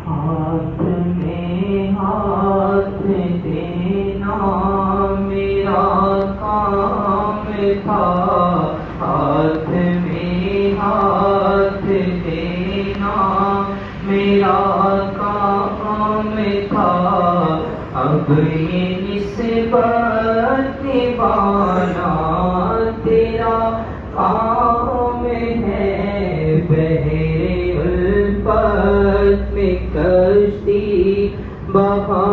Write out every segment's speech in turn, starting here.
ہاتھ میں ہاتھ دینا میرا کام تھا، ہاتھ میں ہاتھ دینا میرا کام تھا، اب یہ نسبت نبھانا تیرا کام ہے، بحر الفت میں کشتی بہا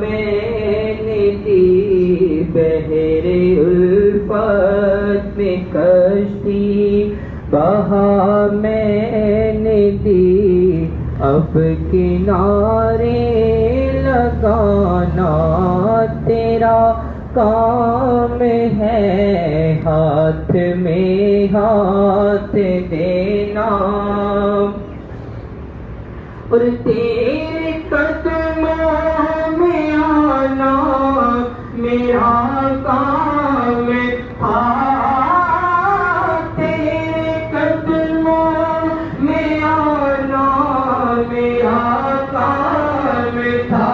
میں نے دی، بحر الفت میں کشتی بہا میں نے دی، اب کنارے لگانا تیرا کام ہے، ہاتھ میں ہاتھ دینا اور تیرے قدموں میں آنا میرا کام تھا، تیرے قدموں میں آنا میرا کام تھا،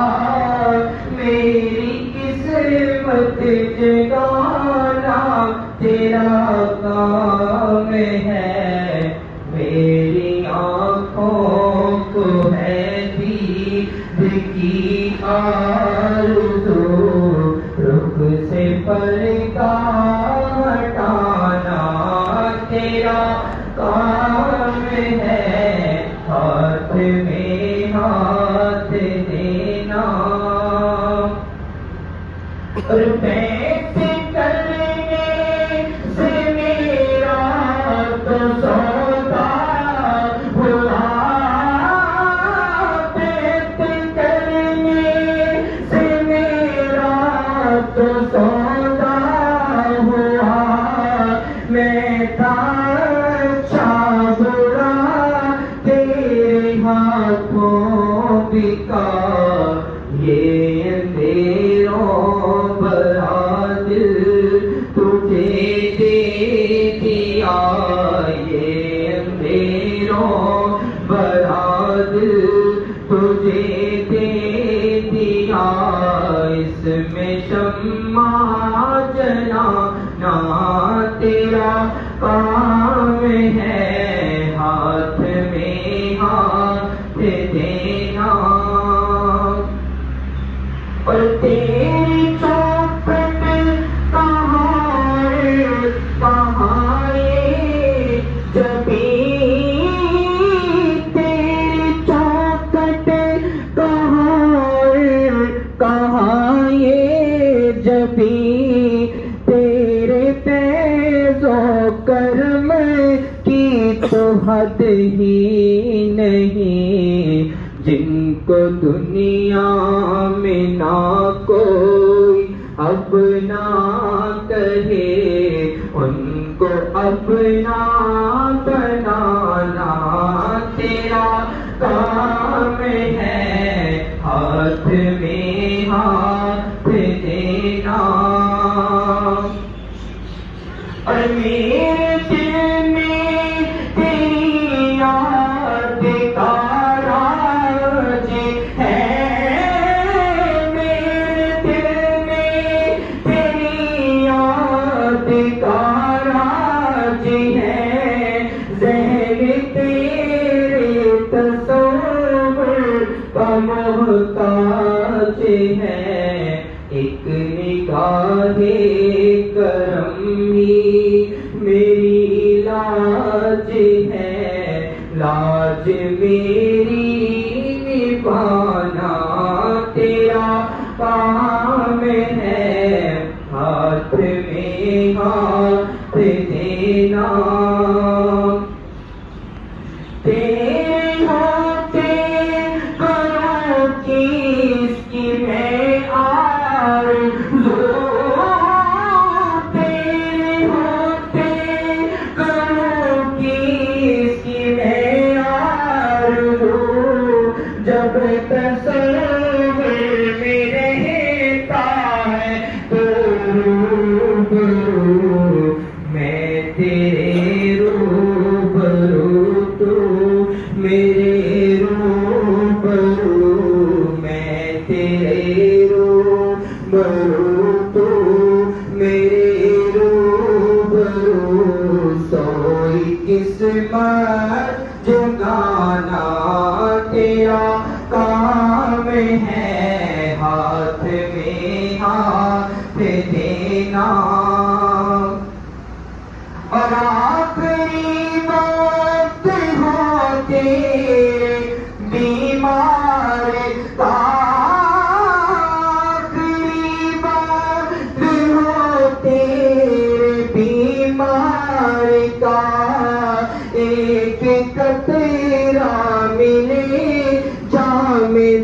میری قسمت جگانا تیرا کام ہے، میری آنکھوں کو ہے دید کی آرزو، رخ سے پردہ ہٹانا تیرا کام ہے، ہاتھ میں ہاتھ دینا اور بیٹھ کرنے سے میرا تو سودا ہوا، بیٹھ کرنے سے میرا تو سودا ہوا، میں تھا اچھا برا تیرے ہاتھوں بکا، یہ اندھیروں بھرا دل تجھے دے دیا، یہ اندھیروں بھرا دل تجھے دے دیا، اس میں شمع جلانا تیرا کام ہے، ہاتھ میں ہاتھ دینا اور تیری چوکھٹ کہاں ہے جبیں، تیری چوکھٹ کہاں ہے جبیں، تیرے فیض و کرم کی تو حد ہی نہیں، جن کو دنیا میں نہ کوئی اپنا کہے، ان کو اپنا بنانا تیرا کام ہے، ہاتھ میں ہاتھ دینا اور میرے دل میں تیری یاد کا راج ہے، میرے دل میں تیری یاد کا راج ہے، ذہن تیرے تصور کا محتاج ہے، ایک نگاہ کرم ہی میری لاج ہے، لاج میری نبھانا تیرا کام ہے، ہاتھ میں ہاتھ دینا تیرے ہوتے کروں کس کی میں آرزو، تیرے ہوتے کروں کس کی میں آرزو، جب تصور میں رہتا ہے تو روبرو میں تیرے روبرو، تو میرے روبرو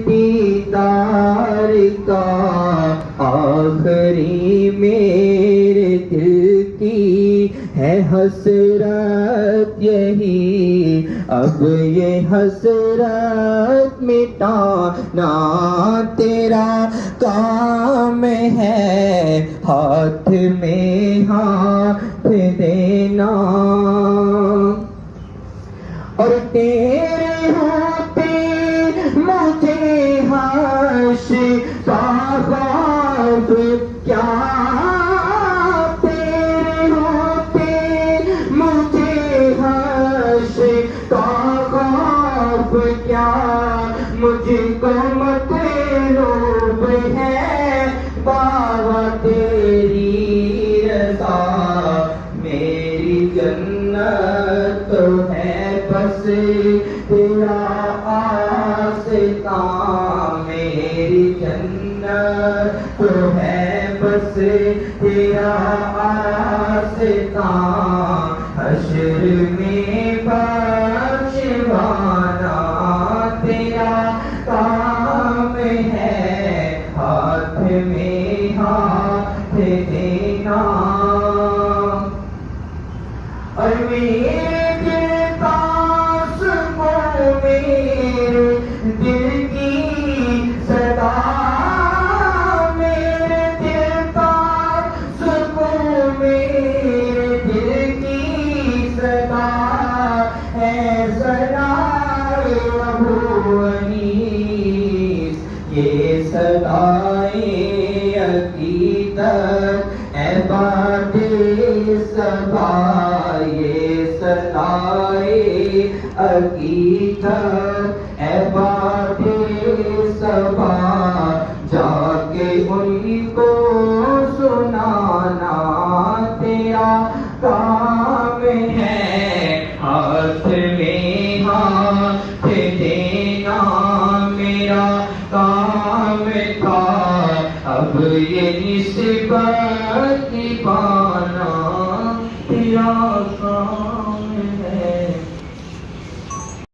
دیدار کا آخری میرے دل کی ہے حسرت یہی، اب یہ حسرت مٹانا تیرا کام ہے، ہاتھ میں ہاتھ دینا اور تیرے ہوتے مجھے حشر کا خوف کیا، تیرے ہوتے مجھے حشر کا خوف کیا، مجھ کو مطلوب ہے بابا تیری رضا، میری جنت تو ہے بس تیرا آستاں، میری جنت تو ہے بس تیرا آستاں، حشر میں بخشوانا تیرا کام ہے، ہاتھ میں ہاتھ دینا اور میرے دل کا سکون میرے دل کی صدا، میرے دل کا سکون میرے دل کی صدا ہے، صدائے ابو انیس یہ صدائے عقیدت اے باد صبا، یہ صدائے عقیدت اے باد صبا، جا کے ان کو سنانا تیرا کام ہے، ہاتھ میں ہاتھ دینا میرا کام تھا، اب یہ نسبت نبھانا تیرا کام ہے۔